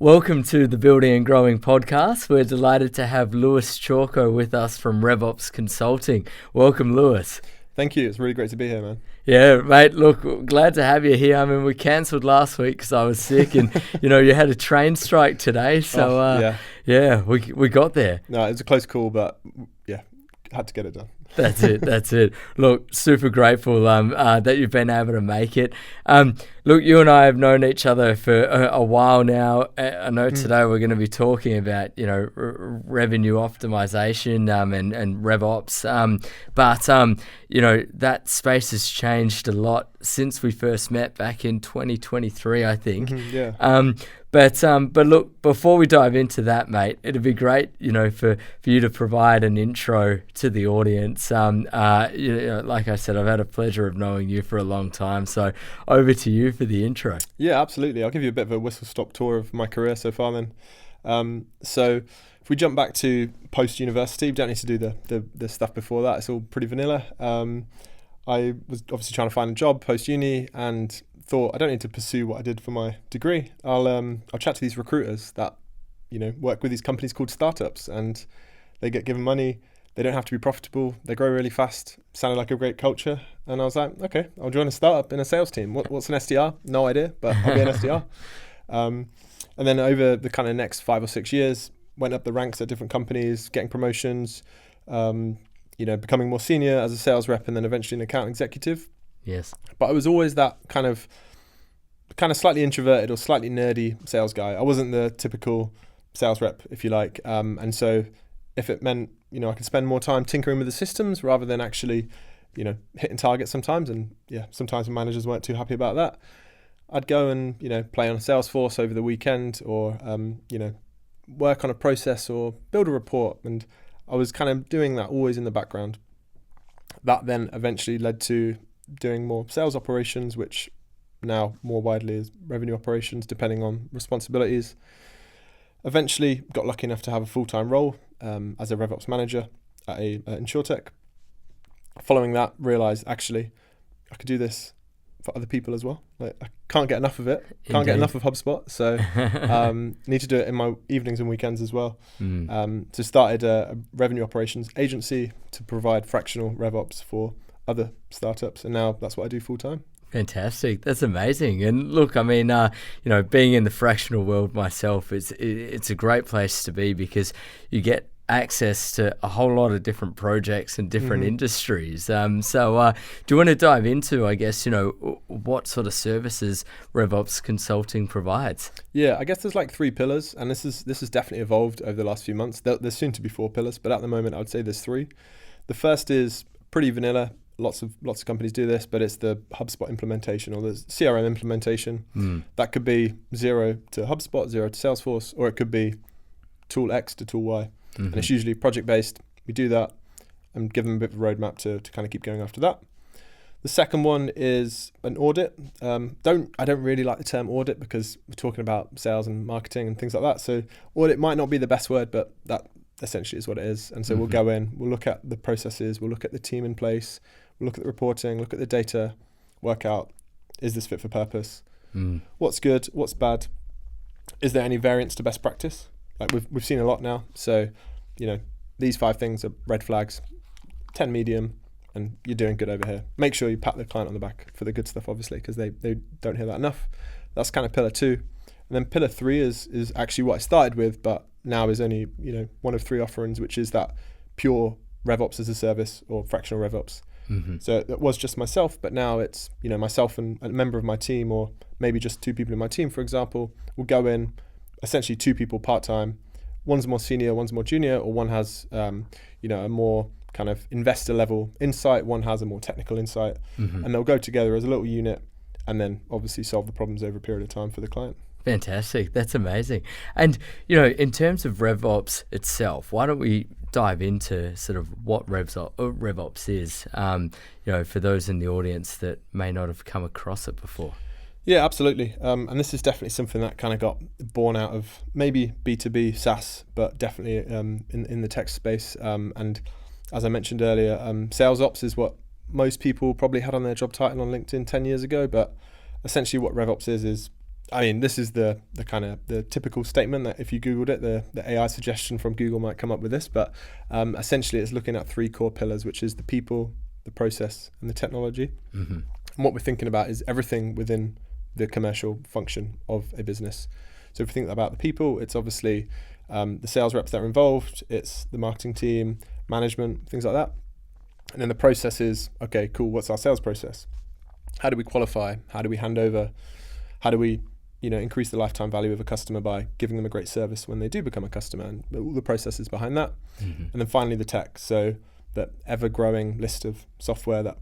Welcome to the Building and Growing podcast. We're delighted to have Lewis Chawko with us from RevOps Consulting. Welcome, Lewis. Thank you. It's really great to be here, man. Yeah, mate, look, glad to have you here. I mean, we cancelled last week because I was sick and, you had a train strike today. So, we got there. No, it was a close call, but yeah, had to get it done. That's it. Look, super grateful that you've been able to make it. Look, you and I have known each other for a while now. I know today we're going to be talking about, revenue optimization and RevOps. But that space has changed a lot since we first met back in 2023, I think. But look, before we dive into that, mate, it'd be great, for you to provide an intro to the audience. Like I said, I've had a pleasure of knowing you for a long time. So over to you for the intro. Yeah, absolutely. I'll give you a bit of a whistle-stop tour of my career so far then. So if we jump back to post-university, we don't need to do the stuff before that. It's all pretty vanilla. I was obviously trying to find a job post-uni and thought I don't need to pursue what I did for my degree. I'll chat to these recruiters that work with these companies called startups, and they get given money. They don't have to be profitable. They grow really fast. Sounded like a great culture, and I was like, okay, I'll join a startup in a sales team. What's an SDR? No idea, but I'll be an SDR. And then over the kind of next 5 or 6 years, went up the ranks at different companies, getting promotions, becoming more senior as a sales rep, and then eventually an account executive. Yes. But I was always that kind of slightly introverted or slightly nerdy sales guy. I wasn't the typical sales rep, if you like. And so if it meant, I could spend more time tinkering with the systems rather than actually, hitting targets sometimes. And sometimes the managers weren't too happy about that. I'd go and, play on Salesforce over the weekend or, work on a process or build a report. And I was kind of doing that always in the background. That then eventually led to doing more sales operations, which now more widely is revenue operations, depending on responsibilities. Eventually got lucky enough to have a full-time role as a RevOps manager at a insurtech. Following that, realised actually I could do this for other people as well. Like, I can't get enough of it. Can't get enough of HubSpot. So need to do it in my evenings and weekends as well. So started a revenue operations agency to provide fractional RevOps for other startups, and now that's what I do full time. Fantastic. That's amazing. And look, I mean, being in the fractional world myself, it's a great place to be because you get access to a whole lot of different projects and different industries. So do you want to dive into, I guess, what sort of services RevOps Consulting provides? Yeah, I guess there's like 3 pillars, and this has definitely evolved over the last few months. There's soon to be 4 pillars, but at the moment I would say there's 3. The first is pretty vanilla. Lots of companies do this, but it's the HubSpot implementation or the CRM implementation. That could be 0 to HubSpot, 0 to Salesforce, or it could be tool X to tool Y. And it's usually project-based. We do that and give them a bit of a roadmap to kind of keep going after that. The second one is an audit. I don't really like the term audit because we're talking about sales and marketing and things like that. So audit might not be the best word, but that essentially is what it is. And so we'll go in, we'll look at the processes, we'll look at the team in place, we'll look at the reporting, look at the data, work out, is this fit for purpose? What's good? What's bad? Is there any variance to best practice? Like we've seen a lot now. So, these 5 things are red flags, 10 medium, and you're doing good over here. Make sure you pat the client on the back for the good stuff, obviously, because they don't hear that enough. That's kind of pillar 2. And then pillar 3 is actually what I started with, but now is only, one of 3 offerings, which is that pure RevOps as a service or fractional RevOps. So it was just myself, but now it's, myself and a member of my team, or maybe just 2 people in my team, for example, will go in, essentially 2 people part-time. One's more senior, one's more junior, or one has, a more kind of investor level insight, one has a more technical insight, and they'll go together as a little unit and then obviously solve the problems over a period of time for the client. Fantastic. That's amazing. And, in terms of RevOps itself, why don't we dive into sort of what RevOps is, for those in the audience that may not have come across it before? Yeah, absolutely. And this is definitely something that kind of got born out of maybe B2B SaaS, but definitely in the tech space. And as I mentioned earlier, sales ops is what most people probably had on their job title on LinkedIn 10 years ago. But essentially what RevOps is I mean, this is the kind of the typical statement that if you Googled it, the AI suggestion from Google might come up with this, but essentially it's looking at 3 core pillars, which is the people, the process, and the technology. Mm-hmm. And what we're thinking about is everything within the commercial function of a business. So if we think about the people, it's obviously the sales reps that are involved, it's the marketing team, management, things like that. And then the process is, okay, cool, what's our sales process? How do we qualify? How do we hand over? How do we increase the lifetime value of a customer by giving them a great service when they do become a customer, and all the processes behind that. Mm-hmm. And then finally the tech, so that ever-growing list of software that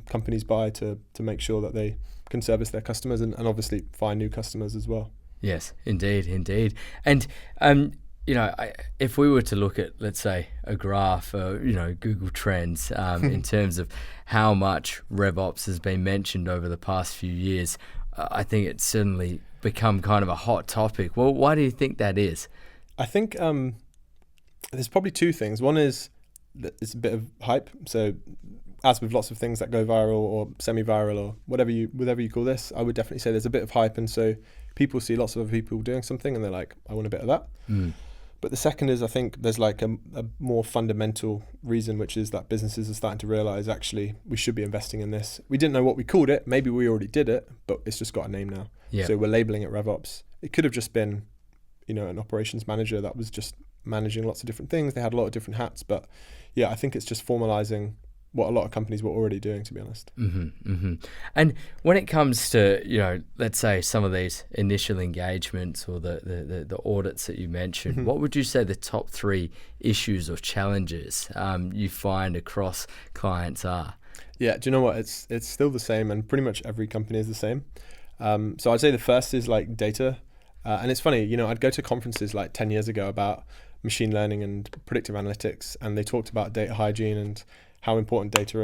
companies buy to make sure that they can service their customers and obviously find new customers as well. Yes, indeed. And if we were to look at, let's say, a graph, Google Trends, in terms of how much RevOps has been mentioned over the past few years, I think it's certainly become kind of a hot topic. Well, why do you think that is? I think there's probably 2 things. One is that it's a bit of hype. So as with lots of things that go viral or semi-viral or whatever you call this, I would definitely say there's a bit of hype. And so people see lots of other people doing something and they're like, I want a bit of that. Mm. But the second is, I think there's like a more fundamental reason, which is that businesses are starting to realize, actually, we should be investing in this. We didn't know what we called it. Maybe we already did it, but it's just got a name now. Yeah. So we're labeling it RevOps. It could have just been, an operations manager that was just managing lots of different things. They had a lot of different hats. But yeah, I think it's just formalizing what a lot of companies were already doing, to be honest. Mm-hmm, mm-hmm. And when it comes to, let's say some of these initial engagements or the audits that you mentioned, Mm-hmm. what would you say the top 3 issues or challenges you find across clients are? Yeah, do you know what? It's still the same, and pretty much every company is the same. So I'd say the first is like data. And it's funny, I'd go to conferences like 10 years ago about machine learning and predictive analytics, and they talked about data hygiene and how important data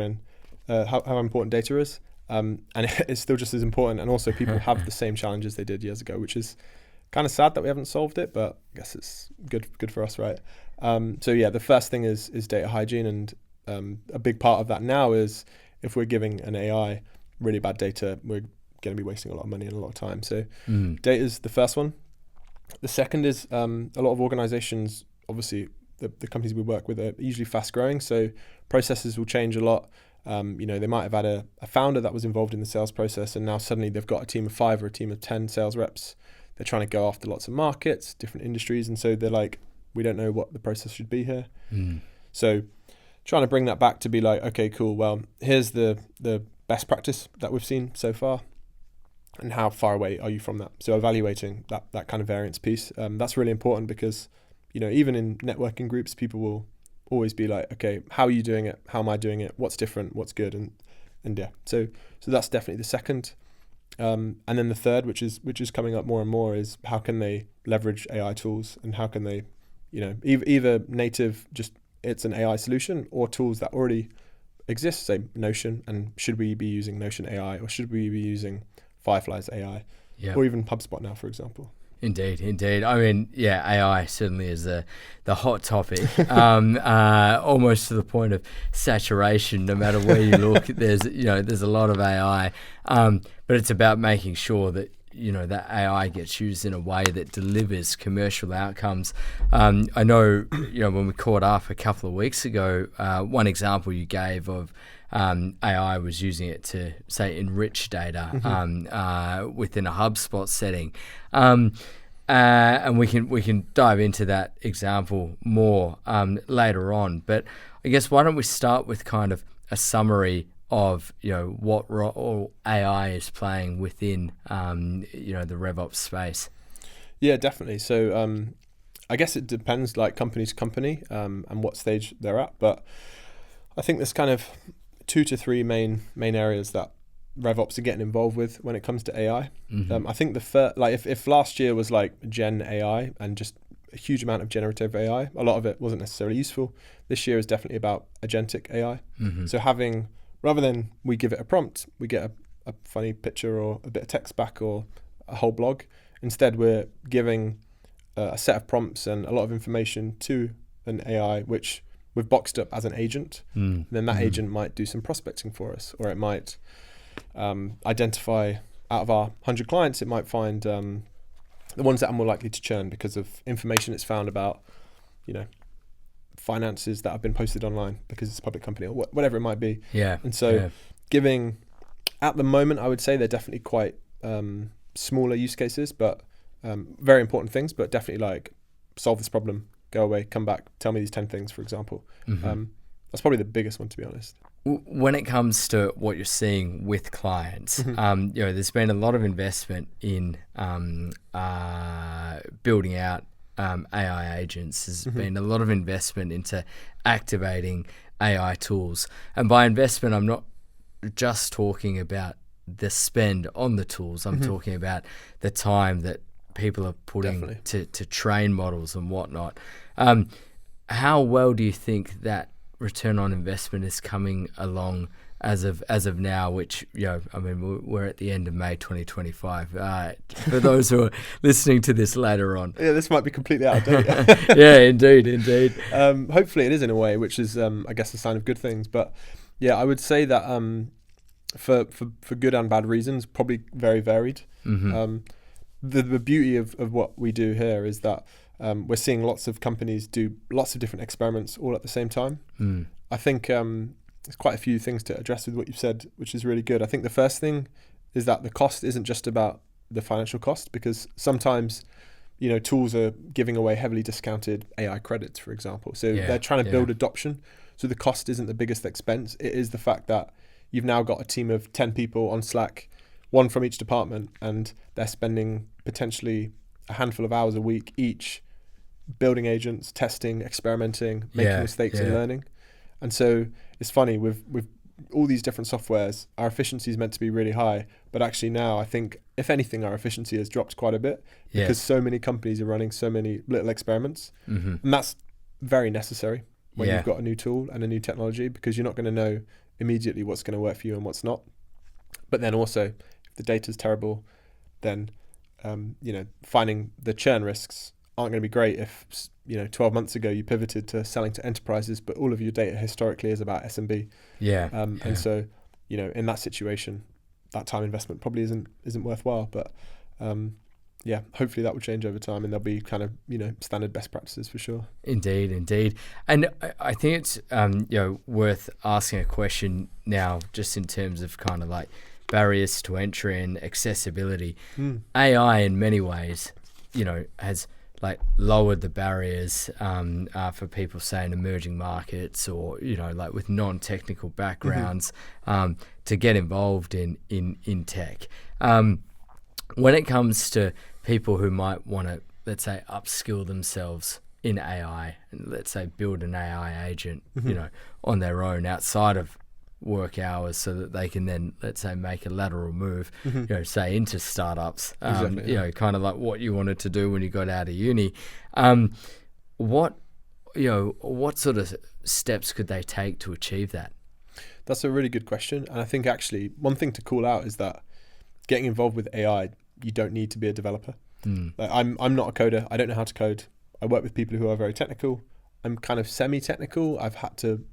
is, and it's still just as important. And also, people have the same challenges they did years ago, which is kind of sad that we haven't solved it. But I guess it's good for us, right? So yeah, the first thing is data hygiene, and a big part of that now is if we're giving an AI really bad data, we're going to be wasting a lot of money and a lot of time. So data is the first one. The second is a lot of organizations, obviously the companies we work with are usually fast growing, so processes will change a lot. They might have had a founder that was involved in the sales process, and now suddenly they've got a team of 5 or a team of 10 sales reps. They're trying to go after lots of markets, different industries, and so they're like, we don't know what the process should be here. So trying to bring that back to be like, okay, cool, well, here's the best practice that we've seen so far, and how far away are you from that? So evaluating that kind of variance piece, that's really important, because even in networking groups, people will always be like, okay, how are you doing it? How am I doing it? What's different? What's good? And yeah, so that's definitely the second. And then the third, which is coming up more and more, is how can they leverage AI tools, and how can they, either native, just it's an AI solution, or tools that already exist, say Notion, and should we be using Notion AI, or should we be using Firefly's AI, or even HubSpot now, for example. Indeed. I mean, yeah, AI certainly is the hot topic, almost to the point of saturation. No matter where you look, there's a lot of AI, but it's about making sure that that AI gets used in a way that delivers commercial outcomes. I know, when we caught up a couple of weeks ago, one example you gave of AI was using it to, say, enrich data within a HubSpot setting, and we can dive into that example more later on. But I guess why don't we start with kind of a summary of what role AI is playing within the RevOps space. Yeah, definitely. So I guess it depends, like company to company, and what stage they're at. But I think there's kind of 2 to 3 main areas that RevOps are getting involved with when it comes to AI. I think the first, like if last year was like Gen AI and just a huge amount of generative AI, a lot of it wasn't necessarily useful. This year is definitely about agentic AI. So having, rather than we give it a prompt, we get a funny picture or a bit of text back or a whole blog. Instead, we're giving a set of prompts and a lot of information to an AI, which we've boxed up as an agent. Then that agent might do some prospecting for us, or it might identify out of our 100 clients, it might find the ones that are more likely to churn because of information it's found about, finances that have been posted online because it's a public company or whatever it might be. Yeah. And so giving, at the moment, I would say they're definitely quite smaller use cases, but very important things, but definitely like solve this problem, go away, come back, tell me these 10 things, for example. That's probably the biggest one, to be honest. When it comes to what you're seeing with clients, there's been a lot of investment in building out AI agents. There's been a lot of investment into activating AI tools. And by investment, I'm not just talking about the spend on the tools. I'm talking about the time that people are putting to train models and whatnot. How well do you think that return on investment is coming along as of now, which, we're at the end of May 2025. For those who are listening to this later on. Yeah, this might be completely out of date. Yeah, indeed. Hopefully it is in a way, which is, I guess, a sign of good things. But yeah, I would say that for good and bad reasons, probably very varied. The beauty of what we do here is that we're seeing lots of companies do lots of different experiments all at the same time. I think there's quite a few things to address with what you've said, which is really good. I think the first thing is that the cost isn't just about the financial cost, because sometimes, tools are giving away heavily discounted AI credits, for example. So they're trying to build adoption. So the cost isn't the biggest expense. It is the fact that you've now got a team of 10 people on Slack, one from each department, and they're spending potentially a handful of hours a week each building agents, testing, experimenting, making mistakes and learning. And so it's funny, with all these different softwares, our efficiency is meant to be really high, but actually now I think, if anything, our efficiency has dropped quite a bit because so many companies are running so many little experiments. And that's very necessary when you've got a new tool and a new technology, because you're not going to know immediately what's going to work for you and what's not. But then also, if the data's terrible, then finding the churn risks aren't going to be great if 12 months ago you pivoted to selling to enterprises, but all of your data historically is about SMB. And so in that situation, that time investment probably isn't worthwhile. But hopefully that will change over time, and there'll be kind of standard best practices for sure. Indeed. And I think it's worth asking a question now, just in terms of kind of like barriers to entry and accessibility. AI in many ways has like lowered the barriers for people, say, in emerging markets, or like with non-technical backgrounds, to get involved in tech. When it comes to people who might want to, let's say, upskill themselves in AI, and let's say build an AI agent, on their own outside of work hours, so that they can then, let's say, make a lateral move, say into startups, kind of like what you wanted to do when you got out of uni. What sort of steps could they take to achieve that? That's a really good question. And I think actually one thing to call out is that getting involved with AI, you don't need to be a developer. Like I'm not a coder. I don't know how to code. I work with people who are very technical. I'm kind of semi-technical. I've had to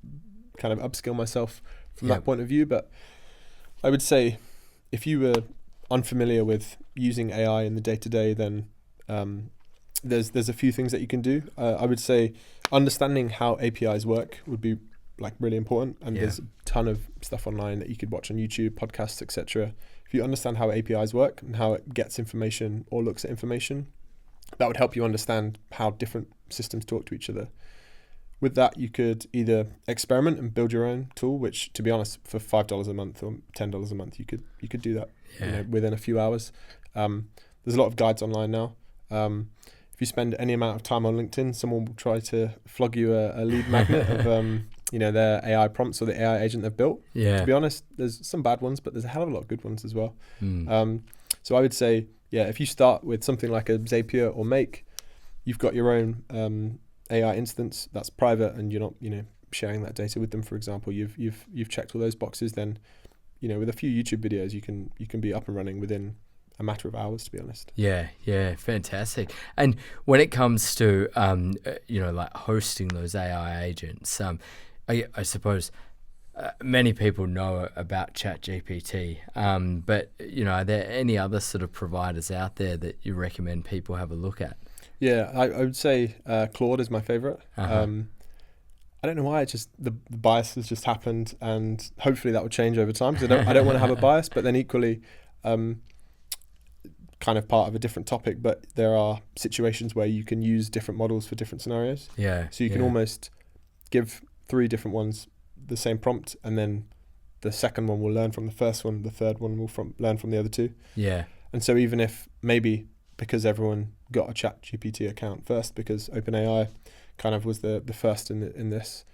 kind of upskill myself from that point of view. But I would say if you were unfamiliar with using AI in the day-to-day, then there's a few things that you can do. I would say understanding how APIs work would be like really important, and there's a ton of stuff online that you could watch on YouTube, podcasts, etc. If you understand how APIs work and how it gets information or looks at information, that would help you understand how different systems talk to each other. With that, you could either experiment and build your own tool, which, to be honest, for $5 a month or $10 a month, you could do that within a few hours. There's a lot of guides online now. If you spend any amount of time on LinkedIn, someone will try to flog you a lead magnet of their AI prompts or the AI agent they've built. To be honest, there's some bad ones, but there's a hell of a lot of good ones as well. So I would say, if you start with something like a Zapier or Make, you've got your own AI instance that's private, and you're not sharing that data with them. For example, you've checked all those boxes. Then with a few YouTube videos, you can be up and running within a matter of hours, to be honest. Yeah, fantastic. And when it comes to like hosting those AI agents, I suppose many people know about ChatGPT, but are there any other sort of providers out there that you recommend people have a look at? Yeah, I would say Claude is my favorite. I don't know why, the bias has just happened, and hopefully that will change over time, because I don't want to have a bias, but then equally, kind of part of a different topic, but there are situations where you can use different models for different scenarios. Yeah. So you can almost give 3 different ones the same prompt, and then the second one will learn from the first one, the third one will learn from the other 2. Yeah. And so even if maybe because everyone got a ChatGPT account first, because OpenAI kind of was the first in this,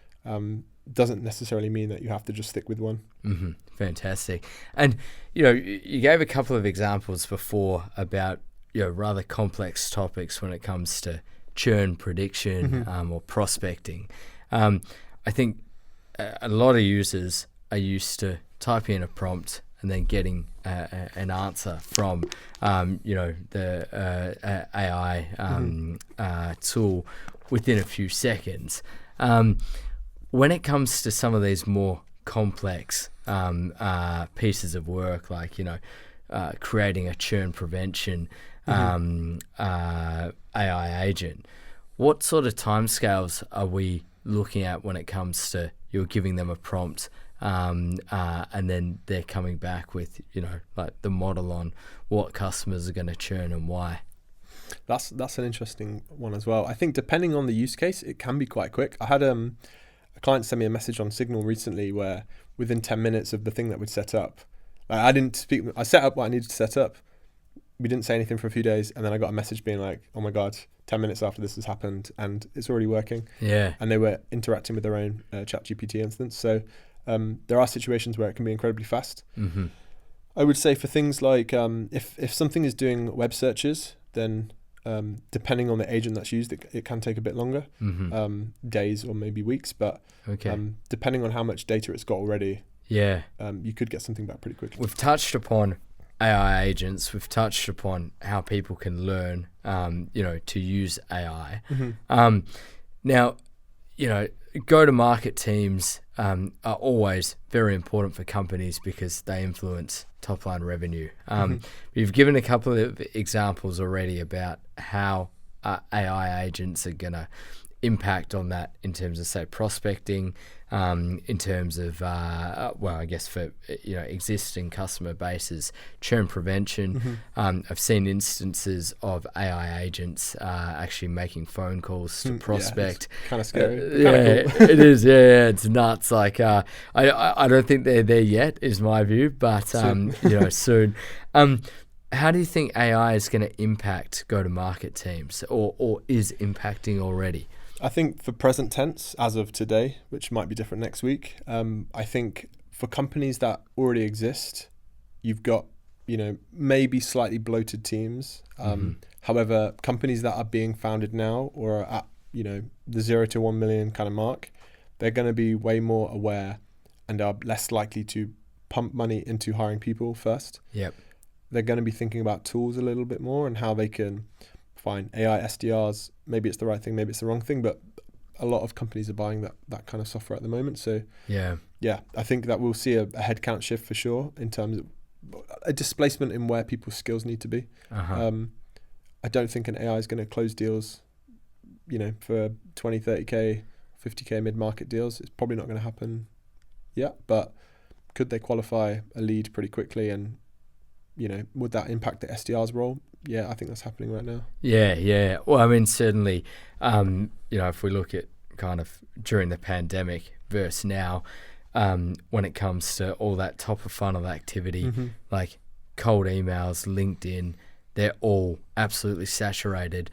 doesn't necessarily mean that you have to just stick with one. Mm-hmm. Fantastic. And you gave a couple of examples before about rather complex topics when it comes to churn prediction or prospecting. I think a lot of users are used to typing in a prompt and then getting an answer from the AI tool within a few seconds. When it comes to some of these more complex pieces of work, like creating a churn prevention AI agent, what sort of timescales are we looking at when it comes to you're giving them a prompt and then they're coming back with like the model on what customers are going to churn and why? That's an interesting one as well. I think depending on the use case, it can be quite quick. I had a client send me a message on Signal recently where within 10 minutes of the thing that we'd set up, I set up what I needed to set up. We didn't say anything for a few days, and then I got a message being like, oh my God, 10 minutes after this has happened and it's already working. Yeah. And they were interacting with their own ChatGPT instance. So there are situations where it can be incredibly fast. Mm-hmm. I would say for things like if something is doing web searches, then depending on the agent that's used, it can take a bit longer, days or maybe weeks. But depending on how much data it's got already, you could get something back pretty quickly. We've touched upon AI agents. We've touched upon how people can learn, to use AI. Now, go-to-market teams are always very important for companies because they influence top-line revenue. You've given a couple of examples already about how AI agents are going to impact on that in terms of, say, prospecting, in terms of, I guess for existing customer bases, churn prevention. I've seen instances of AI agents actually making phone calls to prospect. Yeah, kind of scary. Cool. It is. Yeah, it's nuts. Like I don't think they're there yet, is my view, but soon. How do you think AI is going to impact go-to-market teams, or is impacting already? I think for present tense, as of today, which might be different next week, I think for companies that already exist, you've got, maybe slightly bloated teams. However, companies that are being founded now or are at, the 0 to 1 million kind of mark, they're going to be way more aware and are less likely to pump money into hiring people first. Yep. They're going to be thinking about tools a little bit more and how they can find AI SDRs. Maybe it's the right thing, maybe it's the wrong thing, but a lot of companies are buying that kind of software at the moment. So yeah, I think that we'll see a headcount shift for sure in terms of a displacement in where people's skills need to be. I don't think an AI is going to close deals, for 20, 30K, 50K mid-market deals. It's probably not going to happen yet, but could they qualify a lead pretty quickly, and would that impact the SDR's role? Yeah, I think that's happening right now. Yeah. Well, I mean, certainly, if we look at kind of during the pandemic versus now, when it comes to all that top of funnel activity, like cold emails, LinkedIn, they're all absolutely saturated.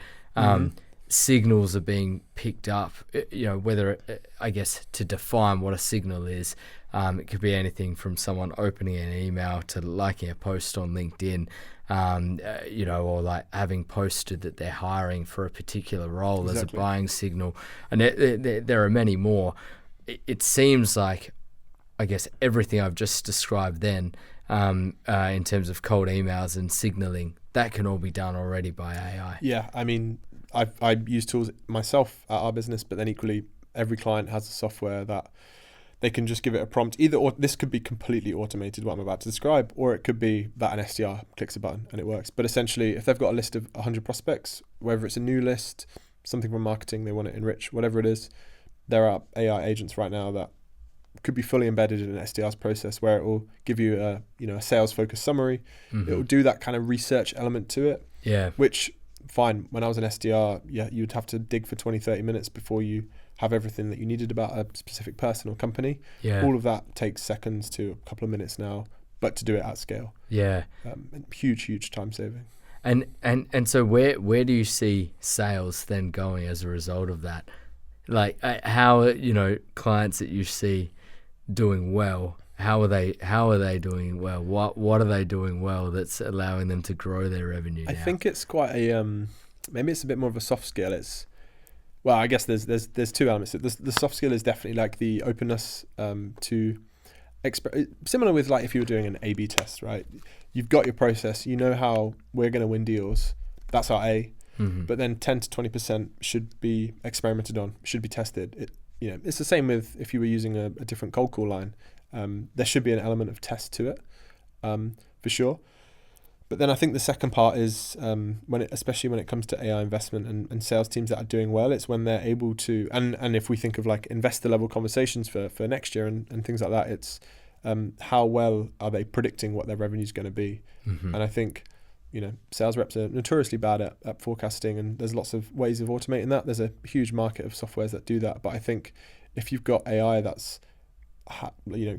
Signals are being picked up, whether, I guess, to define what a signal is, it could be anything from someone opening an email to liking a post on LinkedIn, or like having posted that they're hiring for a particular role as a buying signal. And there are many more. It seems like, I guess, everything I've just described then, in terms of cold emails and signaling, that can all be done already by AI. Yeah, I mean, I use tools myself at our business, but then equally every client has a software that they can just give it a prompt. Either or, this could be completely automated, what I'm about to describe, or it could be that an SDR clicks a button and it works. But essentially, if they've got a list of 100 prospects, whether it's a new list, something from marketing they want to enrich, whatever it is, there are AI agents right now that could be fully embedded in an SDR's process, where it will give you a sales focused summary. It will do that kind of research element to it. Yeah. Which, fine, when I was an SDR, you'd have to dig for 20, 30 minutes before you have everything that you needed about a specific person or company. Yeah. All of that takes seconds to a couple of minutes now, but to do it at scale. Yeah. Huge time saving. And so where do you see sales then going as a result of that? Like how, clients that you see doing well, how are they doing well? What are they doing well that's allowing them to grow their revenue now? I think it's quite a maybe it's a bit more of a soft skill. Well, I guess there's two elements. The soft skill is definitely like the openness to similar with like if you were doing an A/B test, right? You've got your process, you know how we're going to win deals. That's our A. Mm-hmm. But then 10 to 20% should be experimented on, should be tested. It's the same with if you were using a different cold call line. There should be an element of test to it, for sure. But then I think the second part is especially when it comes to AI investment and sales teams that are doing well, it's when they're able to, and if we think of like investor level conversations for next year and things like that, it's how well are they predicting what their revenue is going to be. Mm-hmm. And I think, sales reps are notoriously bad at forecasting, and there's lots of ways of automating that. There's a huge market of softwares that do that. But I think if you've got AI that's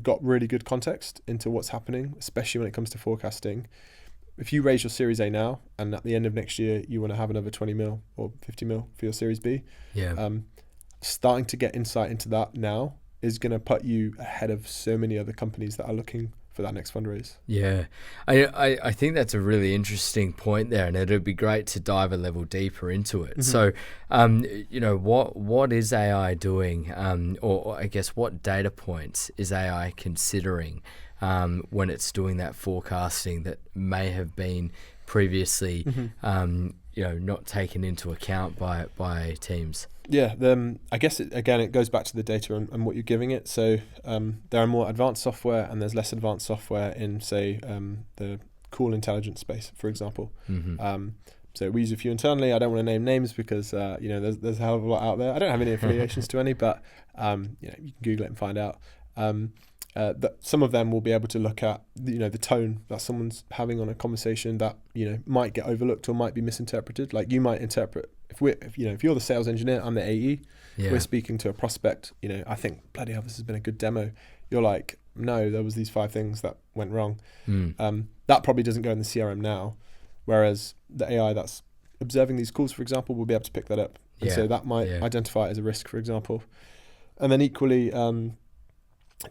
got really good context into what's happening, especially when it comes to forecasting, if you raise your Series A now and at the end of next year you want to have another 20 mil or 50 mil for your Series B, starting to get insight into that now is going to put you ahead of so many other companies that are looking for that next fundraise. Yeah, I think that's a really interesting point there, and it'd be great to dive a level deeper into it. Mm-hmm. So, what is AI doing, or I guess what data points is AI considering when it's doing that forecasting that may have been previously, not taken into account by teams? Yeah, I guess it goes back to the data and what you're giving it. So there are more advanced software and there's less advanced software in, say, the call intelligence space, for example. Mm-hmm. So we use a few internally. I don't want to name names because there's a hell of a lot out there. I don't have any affiliations to any, but you can Google it and find out. That some of them will be able to look at the tone that someone's having on a conversation that might get overlooked or might be misinterpreted. Like you might interpret if you're the sales engineer, I'm the AE. Yeah. We're speaking to a prospect. I think bloody hell, this has been a good demo. You're like, no, there was these 5 things that went wrong. That probably doesn't go in the CRM now, whereas the AI that's observing these calls, for example, will be able to pick that up. And so that might identify it as a risk, for example. And then equally,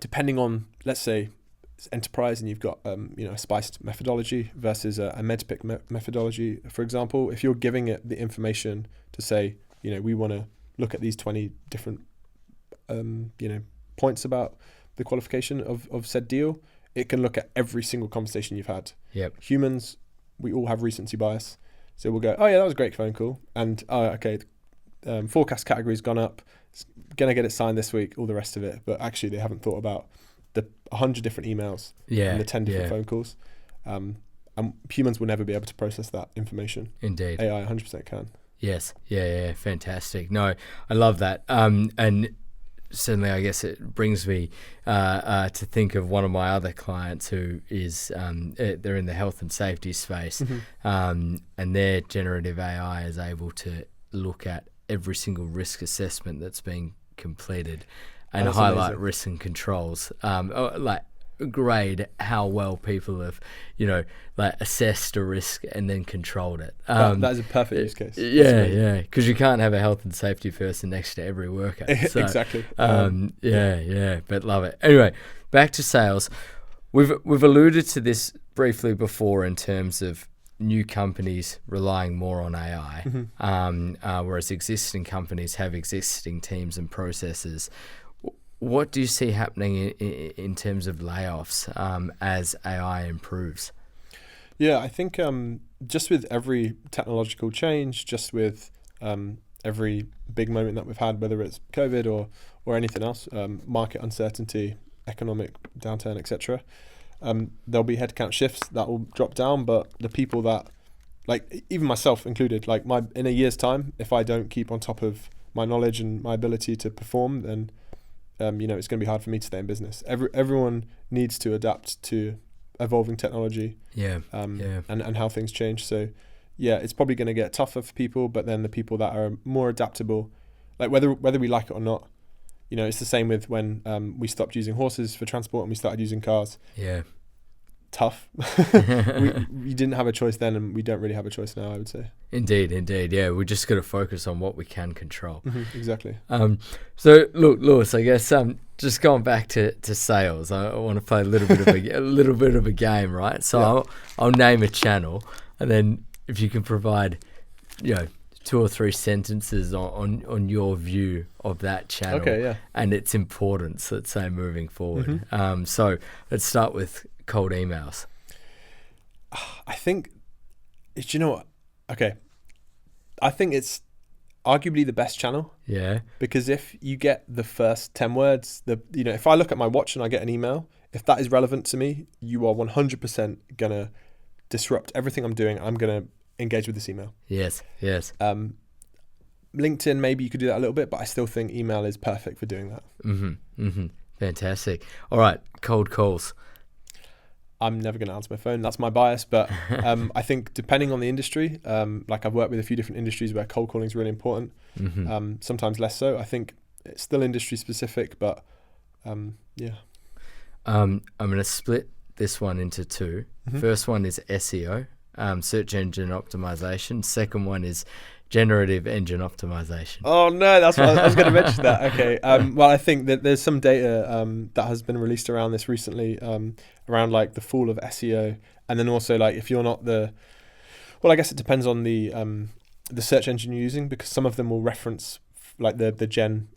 depending on, let's say, it's enterprise and you've got a spiced methodology versus a medpic methodology, for example, if you're giving it the information to say, we want to look at these 20 different points about the qualification of said deal, it can look at every single conversation you've had. Yep. Humans, we all have recency bias, so we'll go, oh yeah, that was a great phone call, and forecast category's gone up, gonna get it signed this week, all the rest of it, but actually they haven't thought about the 100 different emails and the 10 different phone calls. And humans will never be able to process that information. Indeed. AI 100% can. Yes. Yeah. Fantastic. No, I love that. And certainly I guess it brings me to think of one of my other clients who is, they're in the health and safety space, and their generative AI is able to look at every single risk assessment that's being completed and highlight amazing risks and controls, like grade how well people have, assessed a risk and then controlled it. That is a perfect use case. Yeah, because you can't have a health and safety person next to every worker. So, exactly. But love it. Anyway, back to sales. We've alluded to this briefly before in terms of new companies relying more on AI, whereas existing companies have existing teams and processes. What do you see happening in terms of layoffs as AI improves? Yeah, I think just with every technological change, just with every big moment that we've had, whether it's COVID or anything else, market uncertainty, economic downturn, etc. There'll be headcount shifts that will drop down, but the people that, like even myself included, like in a year's time, if I don't keep on top of my knowledge and my ability to perform, then it's going to be hard for me to stay in business. Everyone needs to adapt to evolving technology, and how things change. So yeah, it's probably going to get tougher for people, but then the people that are more adaptable, like whether we like it or not, it's the same with when we stopped using horses for transport and we started using cars. Yeah. Tough. we didn't have a choice then, and we don't really have a choice now, I would say. Indeed. Yeah, we just got to focus on what we can control. Exactly. So look, Lewis, I guess just going back to sales, I want to play a little bit of a game, right? So I'll name a channel, and then if you can provide, 2 or 3 sentences on your view of that channel and its importance, let's say, moving forward. So let's start with cold emails. I think, do you know what? Okay. I think it's arguably the best channel. Yeah. Because if you get the first 10 words, if I look at my watch and I get an email, if that is relevant to me, you are 100% going to disrupt everything I'm doing. I'm going to engage with this email. Yes. LinkedIn, maybe you could do that a little bit, but I still think email is perfect for doing that. Fantastic. All right. Cold calls. I'm never going to answer my phone. That's my bias. But I think depending on the industry, like I've worked with a few different industries where cold calling is really important. Sometimes less so. I think it's still industry specific, but yeah. I'm going to split this one into 2. First one is SEO, search engine optimization. Second one is generative engine optimization. Oh no, that's what I was going to mention that. Okay. Well, I think that there's some data that has been released around this recently, around like the fall of SEO, and then also like if you're not I guess it depends on the search engine you're using, because some of them will reference like the gen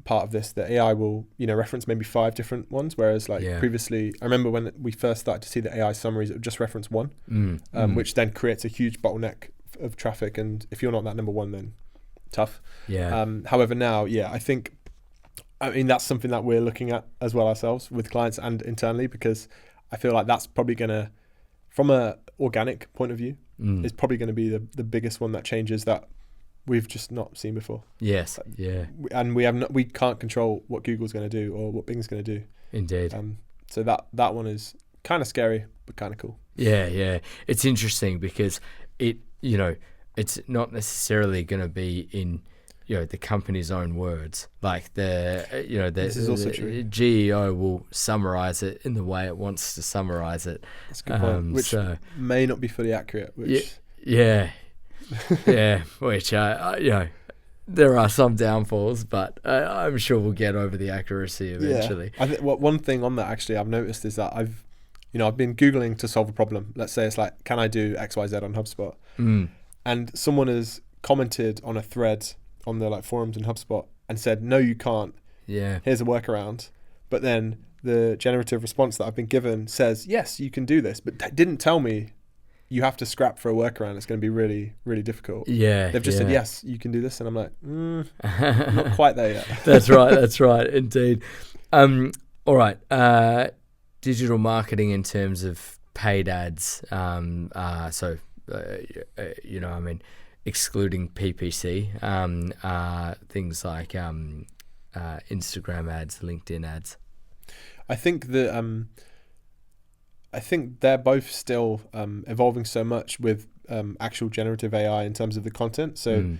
part of this. The AI will reference maybe 5 different ones, whereas previously, I remember when we first started to see the AI summaries, it would just reference one, which then creates a huge bottleneck of traffic, and if you're not that number 1, then tough. However, now I mean that's something that we're looking at as well ourselves with clients and internally, because I feel like that's probably gonna, from a organic point of view, is probably going to be the biggest one that changes, that we've just not seen before. Yes. And we can't control what Google's going to do or what Bing's going to do. Indeed. So that one is kind of scary but kind of cool. Yeah. It's interesting because it's not necessarily going to be in the company's own words. Like this is also true. GEO will summarize it in the way it wants to summarize it. That's a good point. Which may not be fully accurate. Which which there are some downfalls, but I'm sure we'll get over the accuracy eventually. I think one thing on that actually I've noticed is that I've been Googling to solve a problem. Let's say it's like, can I do XYZ on HubSpot? And someone has commented on a thread on the forums in HubSpot and said, no, you can't. Yeah. Here's a workaround. But then the generative response that I've been given says, yes, you can do this, but didn't tell me you have to scrap for a workaround. It's going to be really, really difficult. Yeah. They've just said, yes, you can do this. And I'm like, not quite there yet. That's right. Indeed. All right. Digital marketing in terms of paid ads. Excluding PPC, things like Instagram ads, LinkedIn ads. I think that I think they're both still evolving so much with actual generative AI in terms of the content. So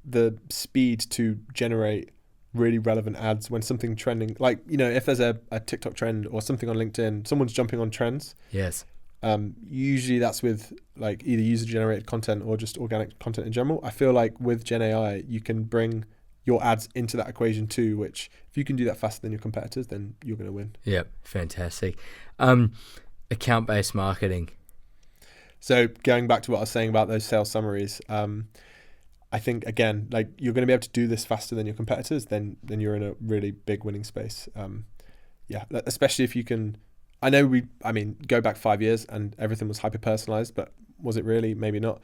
the speed to generate really relevant ads when something trending, like if there's a TikTok trend or something on LinkedIn, someone's jumping on trends. Yes. Usually that's with like either user generated content or just organic content in general. I feel like with Gen AI, you can bring your ads into that equation too, which if you can do that faster than your competitors, then you're going to win. Yep. Fantastic. Account-based marketing. So going back to what I was saying about those sales summaries, I think again, like you're going to be able to do this faster than your competitors, then you're in a really big winning space. Especially if you can. I mean, go back 5 years and everything was hyper personalized, but was it really? Maybe not.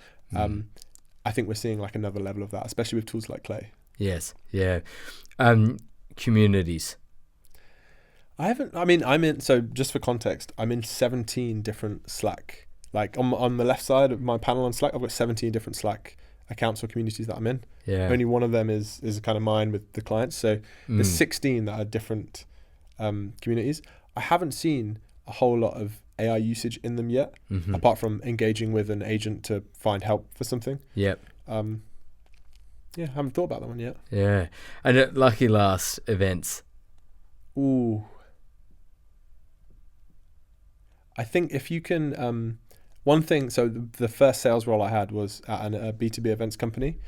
I think we're seeing like another level of that, especially with tools like Clay. Yes. Yeah. Communities. So just for context, I'm in 17 different Slack. Like on the left side of my panel on Slack, I've got 17 different Slack accounts or communities that I'm in. Yeah. Only one of them is kind of mine with the clients. So there's 16 that are different communities. I haven't seen a whole lot of AI usage in them yet, apart from engaging with an agent to find help for something. Yep. Yeah, I haven't thought about that one yet. Yeah. And lucky last, events. Ooh. I think if you can, one thing, so the first sales role I had was at a B2B events company.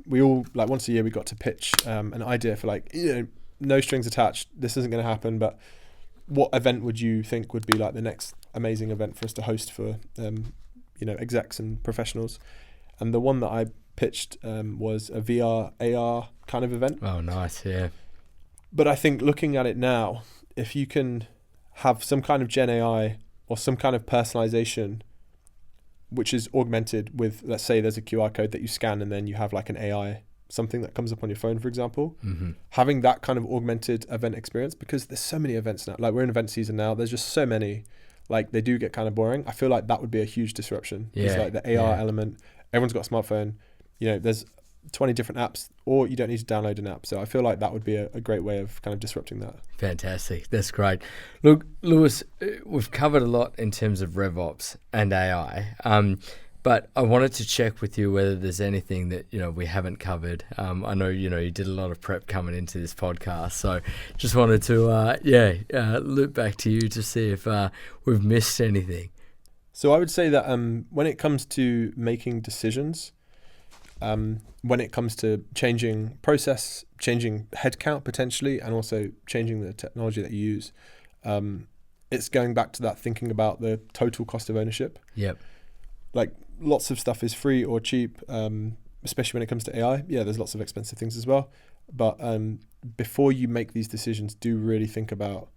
We all, like once a year, we got to pitch an idea for like, no strings attached, this isn't going to happen, but what event would you think would be like the next amazing event for us to host for, execs and professionals? And the one that I pitched was a VR, AR kind of event. Oh, nice, yeah. But I think looking at it now, if you can have some kind of Gen AI or some kind of personalization, which is augmented with, let's say there's a QR code that you scan and then you have like an AI, something that comes up on your phone, for example, having that kind of augmented event experience, because there's so many events now, like we're in event season now, there's just so many, like they do get kind of boring. I feel like that would be a huge disruption. Yeah. It's like the AR element, everyone's got a smartphone, there's 20 different apps, or you don't need to download an app. So I feel like that would be a great way of kind of disrupting that. Fantastic. That's great. Look, Lewis, we've covered a lot in terms of RevOps and AI, but I wanted to check with you whether there's anything that, we haven't covered. I know, you did a lot of prep coming into this podcast, so just wanted to, loop back to you to see if we've missed anything. So I would say that when it comes to making decisions, when it comes to changing process, changing headcount potentially, and also changing the technology that you use, it's going back to that thinking about the total cost of ownership. Yep. Like lots of stuff is free or cheap, especially when it comes to AI. Yeah, there's lots of expensive things as well. But before you make these decisions, do really think about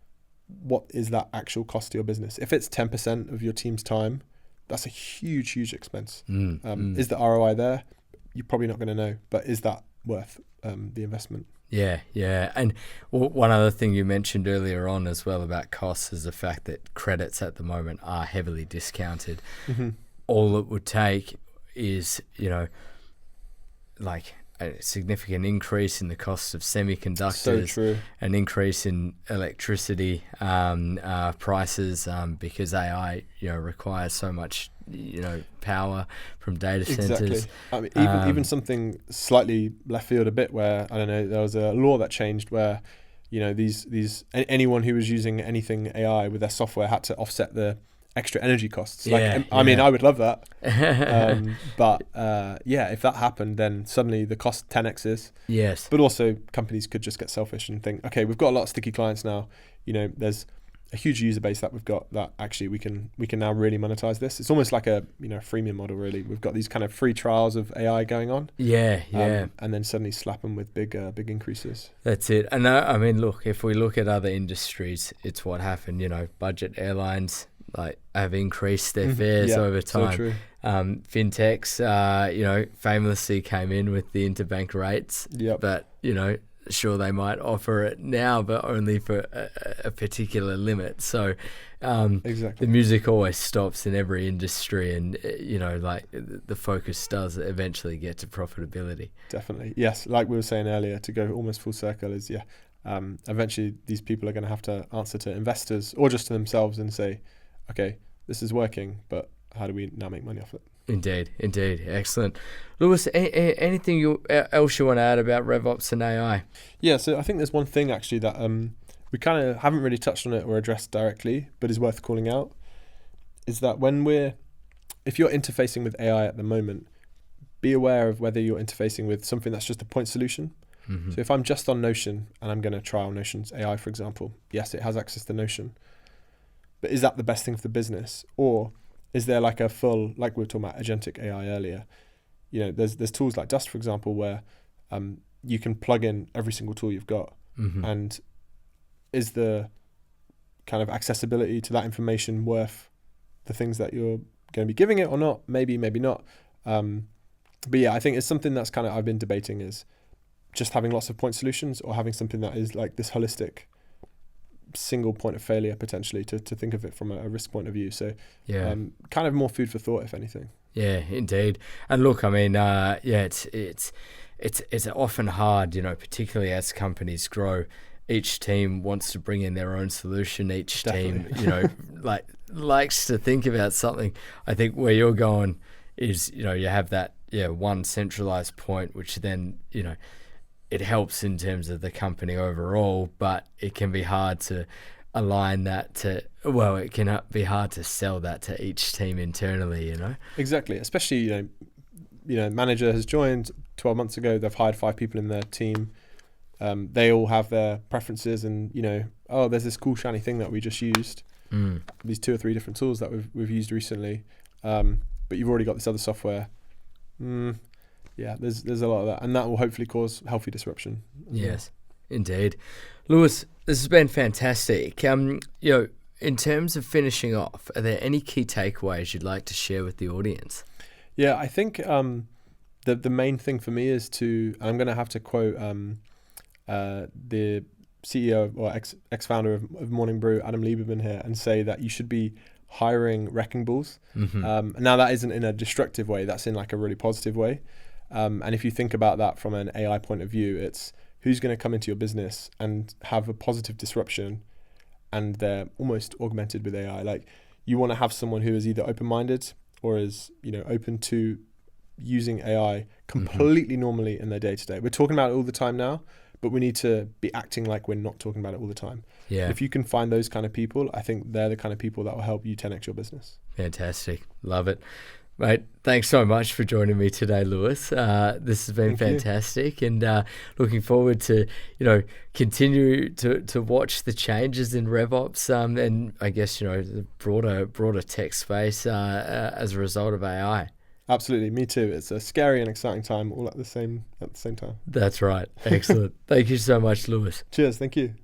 what is that actual cost to your business. If it's 10% of your team's time, that's a huge, huge expense. Is the ROI there? You're probably not going to know, but is that worth the investment? Yeah. And one other thing you mentioned earlier on as well about costs is the fact that credits at the moment are heavily discounted. All it would take is, like a significant increase in the cost of semiconductors, So true. an increase in electricity prices, because AI, requires so much, power from data centers. Exactly. I mean, even something slightly left field a bit, where I don't know, there was a law that changed where, anyone who was using anything AI with their software had to offset the extra energy costs. I mean, I would love that. But if that happened, then suddenly the cost 10x's. Yes. But also companies could just get selfish and think, okay, we've got a lot of sticky clients now. There's a huge user base that we've got that actually we can now really monetize this. It's almost like a freemium model, really. We've got these kind of free trials of AI going on. Yeah. And then suddenly slap them with big increases. That's it. And I mean, look, if we look at other industries, it's what happened. Budget airlines have increased their fares over time. So true. Fintechs, famously came in with the interbank rates. Yep. But sure, they might offer it now, but only for a particular limit. So Exactly. the music always stops in every industry, and the focus does eventually get to profitability. Definitely. Yes, like we were saying earlier, to go almost full circle is eventually these people are going to have to answer to investors or just to themselves and say, okay, this is working, but how do we now make money off it? Indeed. Excellent. Lewis, anything else you want to add about RevOps and AI? Yeah, so I think there's one thing actually that we kind of haven't really touched on it or addressed directly, but is worth calling out, is that if you're interfacing with AI at the moment, be aware of whether you're interfacing with something that's just a point solution. So if I'm just on Notion and I'm going to trial Notion's AI, for example, yes, it has access to Notion, but is that the best thing for the business? Or is there like a full, like we were talking about agentic AI earlier, there's tools like Dust, for example, where you can plug in every single tool you've got. And is the kind of accessibility to that information worth the things that you're going to be giving it or not? Maybe not. But yeah, I think it's something that's kind of I've been debating is just having lots of point solutions or having something that is like this holistic single point of failure potentially to think of it from a risk point of view. So kind of more food for thought, if anything. Yeah, indeed. And look, I mean, it's often hard, particularly as companies grow. Each team wants to bring in their own solution. Each Definitely. team, likes to think about something. I think where you're going is, you have that, one centralized point, which then, it helps in terms of the company overall, but it can be hard to align that to, it can be hard to sell that to each team internally, Exactly. Especially, manager has joined 12 months ago. They've hired 5 people in their team. They all have their preferences and, there's this cool shiny thing that we just used. These 2 or 3 different tools that we've used recently. But you've already got this other software. Yeah, there's a lot of that, and that will hopefully cause healthy disruption. Yes, indeed. Lewis, this has been fantastic. In terms of finishing off, are there any key takeaways you'd like to share with the audience? Yeah, I think the main thing for me is I'm going to have to quote the CEO or ex-founder of Morning Brew, Adam Lieberman here, and say that you should be hiring wrecking balls. Now that isn't in a destructive way, that's in like a really positive way. And if you think about that from an AI point of view, it's who's going to come into your business and have a positive disruption, and they're almost augmented with AI. Like, you want to have someone who is either open-minded or is, open to using AI completely normally in their day-to-day. We're talking about it all the time now, but we need to be acting like we're not talking about it all the time. Yeah. If you can find those kind of people, I think they're the kind of people that will help you 10x your business. Fantastic. Love it. Mate, thanks so much for joining me today, Lewis. This has been fantastic, and looking forward to, continue to watch the changes in RevOps and I guess, the broader tech space as a result of AI. Absolutely, me too. It's a scary and exciting time all at the same time. That's right. Excellent. Thank you so much, Lewis. Cheers. Thank you.